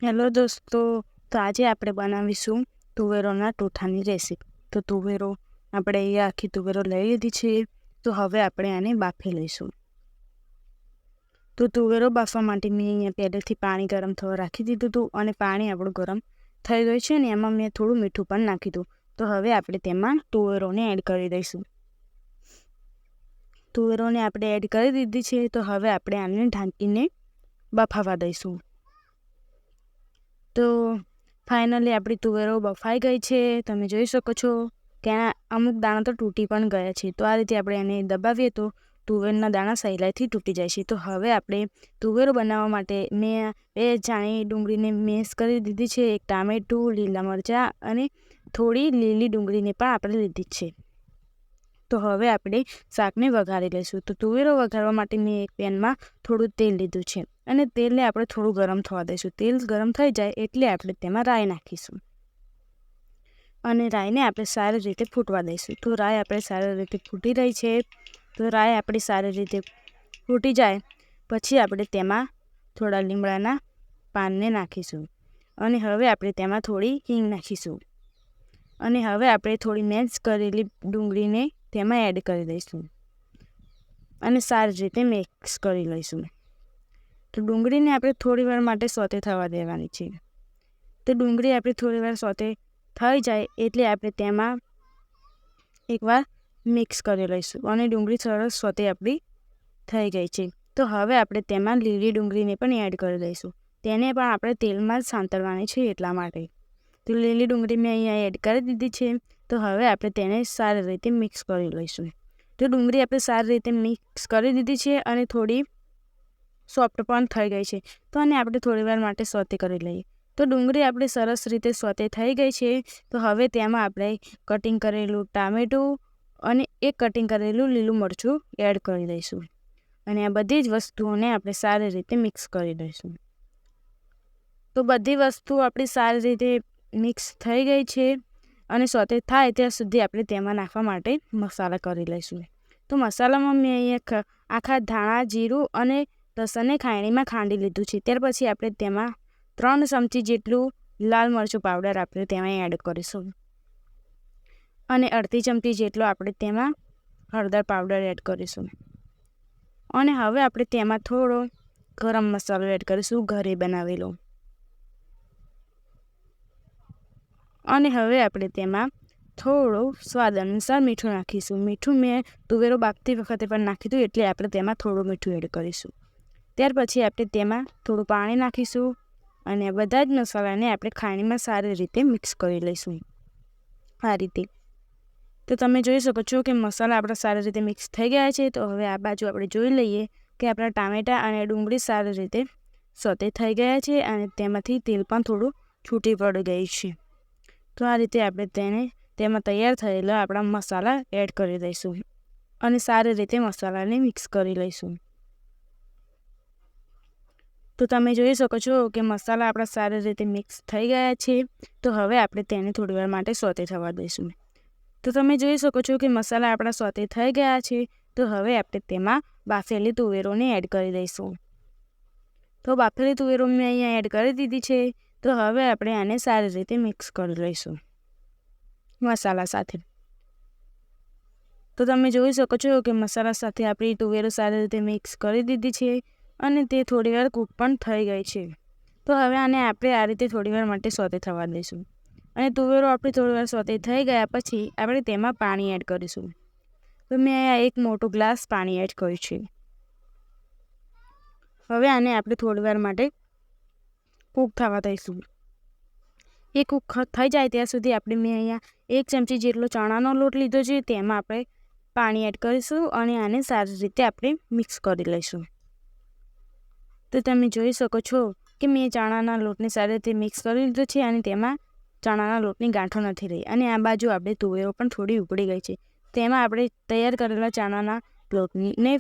Hello દોસ્તો, તો આજે આપણે બનાવીશું તુવેરોના ટોઠાની રેસીપી. તો તુવેરો આપણે અહીંયા આખી તુવેરો લઈ લીધી છે. તો હવે આપણે આને બાફી લઈશું. તો તુવેરો બાફવા માટે મેં અહીંયા પહેલેથી પાણી ગરમ થવા રાખી દીધું હતું અને પાણી આપણું ગરમ થઈ ગયું છે ને એમાં મેં થોડું મીઠું પણ નાખી દીધું. તો હવે આપણે તેમાં તુવેરોને એડ કરી દઈશું. તુવેરોને આપણે એડ કરી દીધી છે. તો હવે આપણે આને ઢાંકીને બફાવા દઈશું. તો ફાઇનલી આપણી તુવેરો બફાઈ ગઈ છે. તમે જોઈ શકો છો કે અમુક દાણા તો તૂટી પણ ગયા છે. તો આ રીતે આપણે એને દબાવીએ તો તુવેરના દાણા સહેલાઈથી તૂટી જાય છે. તો હવે આપણે તુવેરો બનાવવા માટે મેં 2 જાણી ડુંગળીને મેશ કરી દીધી છે, 1 ટામેટું, લીલા મરચાં અને થોડી લીલી ડુંગળીને પણ આપણે લીધી છે. તો હવે આપણે શાકને વઘારી લઈશું. તો તુવેરો વઘારવા માટે મેં એક પેનમાં થોડું તેલ લીધું છે અને તેલને આપણે થોડું ગરમ થવા દઈશું. તેલ ગરમ થઈ જાય એટલે આપણે તેમાં રાઈ નાખીશું અને રાઈને આપણે સારી રીતે ફૂટવા દઈશું. તો રાઈ આપણે સારી રીતે ફૂટી રહી છે. તો રાઈ આપણી સારી રીતે ફૂટી જાય પછી આપણે તેમાં થોડા લીમડાના પાનને નાખીશું અને હવે આપણે તેમાં થોડી હિંગ નાખીશું અને હવે આપણે થોડી મેશ કરેલી ડુંગળીને તેમાં એડ કરી દઈશું અને સારી રીતે મિક્સ કરી લઈશું. તો ડુંગળીને આપણે થોડી વાર માટે સોતે થવા દેવાની છે. તો ડુંગળી આપણી થોડી વાર સોતે થઈ જાય એટલે આપણે તેમાં એકવાર મિક્સ કરી લઈશું અને ડુંગળી સરસ સોતે આપણી થઈ ગઈ છે. તો હવે આપણે તેમાં લીલી ડુંગળીને પણ એડ કરી દઈશું. તેને પણ આપણે તેલમાં જ સાંતળવાની છે એટલા માટે. તો લીલી ડુંગળી મેં અહીંયા એડ કરી દીધી છે. તો હવે આપણે તેને સારી રીતે મિક્સ કરી લઈશું. તો ડુંગળી આપણે સારી રીતે મિક્સ કરી દીધી છે અને થોડી સોફ્ટ પણ થઈ ગઈ છે. તો આને આપણે થોડીવાર માટે સોતે કરી લઈએ. તો ડુંગળી આપણી સરસ રીતે સોતે થઈ ગઈ છે. તો હવે તેમાં આપણે કટિંગ કરેલું ટામેટું અને 1 કટિંગ કરેલું લીલું મરચું એડ કરી દઈશું અને આ બધી જ વસ્તુઓને આપણે સારી રીતે મિક્સ કરી દઈશું. તો બધી વસ્તુ આપણી સારી રીતે મિક્સ થઈ ગઈ છે અને સોતે થાય ત્યાં સુધી આપણે તેમાં નાખવા માટે મસાલા કરી લઈશું. તો મસાલામાં મેં અહીંયા આખા ધાણા, જીરું અને લસણને ખાયણીમાં ખાંડી લીધું છે. ત્યાર પછી આપણે તેમાં 3 ચમચી જેટલું લાલ મરચું પાવડર આપણે તેમાં એડ કરીશું અને અડધી ચમચી જેટલો આપણે તેમાં હળદર પાવડર એડ કરીશું અને હવે આપણે તેમાં થોડો ગરમ મસાલો એડ કરીશું, ઘરે બનાવેલો. અને હવે આપણે તેમાં થોડું સ્વાદ અનુસાર મીઠું નાખીશું. મીઠું મેં તુવેરો બાફતી વખતે પણ નાખી હતું એટલે આપણે તેમાં થોડું મીઠું એડ કરીશું. ત્યાર પછી આપણે તેમાં થોડું પાણી નાખીશું અને બધા જ મસાલાને આપણે ખાણીમાં સારી રીતે મિક્સ કરી લઈશું આ રીતે. તો તમે જોઈ શકો છો કે મસાલા આપણા સારી રીતે મિક્સ થઈ ગયા છે. તો હવે આ બાજુ આપણે જોઈ લઈએ કે આપણા ટામેટાં અને ડુંગળી સારી રીતે સોતે થઈ ગયા છે અને તેમાંથી તેલ પણ થોડું છૂટી પડી ગયું છે. તો આ રીતે આપણે તેમાં તૈયાર થયેલા આપણા મસાલા એડ કરી દઈશું અને સારી રીતે મસાલાને મિક્સ કરી લઈશું. તો તમે જોઈ શકો છો કે મસાલા આપણા સારી રીતે મિક્સ થઈ ગયા છે. તો હવે આપણે તેને થોડીવાર માટે સોતે થવા દઈશું. તો તમે જોઈ શકો છો કે મસાલા આપણા સોતે થઈ ગયા છે. તો હવે આપણે તેમાં બાફેલી તુવેરોને એડ કરી દઈશું. તો બાફેલી તુવેરો મેં અહીંયા એડ કરી દીધી છે. તો હવે આપણે આને સારી રીતે મિક્સ કરી લઈશું મસાલા સાથે. તો તમે જોઈ શકો છો કે મસાલા સાથે આપણી તુવેરો સારી રીતે મિક્સ કરી દીધી છે અને તે થોડીવાર કૂક પણ થઈ ગઈ છે. તો હવે આને આપણે આ રીતે થોડીવાર માટે સોતે થવા દઈશું અને તુવેરો આપણી થોડીવાર સોતે થઈ ગયા પછી આપણે તેમાં પાણી એડ કરીશું. તો મેં અહીંયા 1 મોટો ગ્લાસ પાણી એડ કર્યું છે. હવે આને આપણે થોડીવાર માટે કૂક થવા દઈશું. એ કૂક થઈ જાય ત્યાં સુધી આપણે મેં અહીંયા 1 ચમચી જેટલો ચણાનો લોટ લીધો છે. તેમાં આપણે પાણી એડ કરીશું અને આને સારી રીતે આપણે મિક્સ કરી લઈશું. તો તમે જોઈ શકો છો કે મેં ચણાના લોટને સારી રીતે મિક્સ કરી લીધો છે અને તેમાં ચણાના લોટની ગાંઠો નથી રહી અને આ બાજુ આપણે તુવેરો પણ થોડી ઉકળી ગઈ છે. તેમાં આપણે તૈયાર કરેલા ચણાના લોટને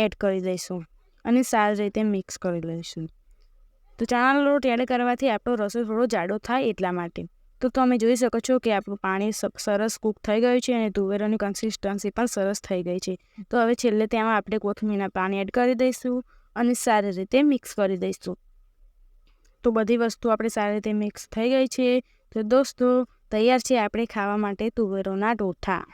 એડ કરી દઈશું અને સારી રીતે મિક્સ કરી લઈશું. તો ચણાનો લોટ એડ કરવાથી આપણો રસો થોડો જાડો થાય એટલા માટે. તો તમે જોઈ શકો છો કે આપણું પાણી સરસ કૂક થઈ ગયું છે અને તુવેરોની કન્સિસ્ટન્સી પણ સરસ થઈ ગઈ છે. તો હવે છેલ્લે તેમાં આપણે કોથમીરના પાન એડ કરી દઈશું અને સારી રીતે મિક્સ કરી દઈશું. તો બધી વસ્તુ આપણે સારી રીતે મિક્સ થઈ ગઈ છે. તો દોસ્તો તૈયાર છે આપણે ખાવા માટે તુવેરોના ટોઠા.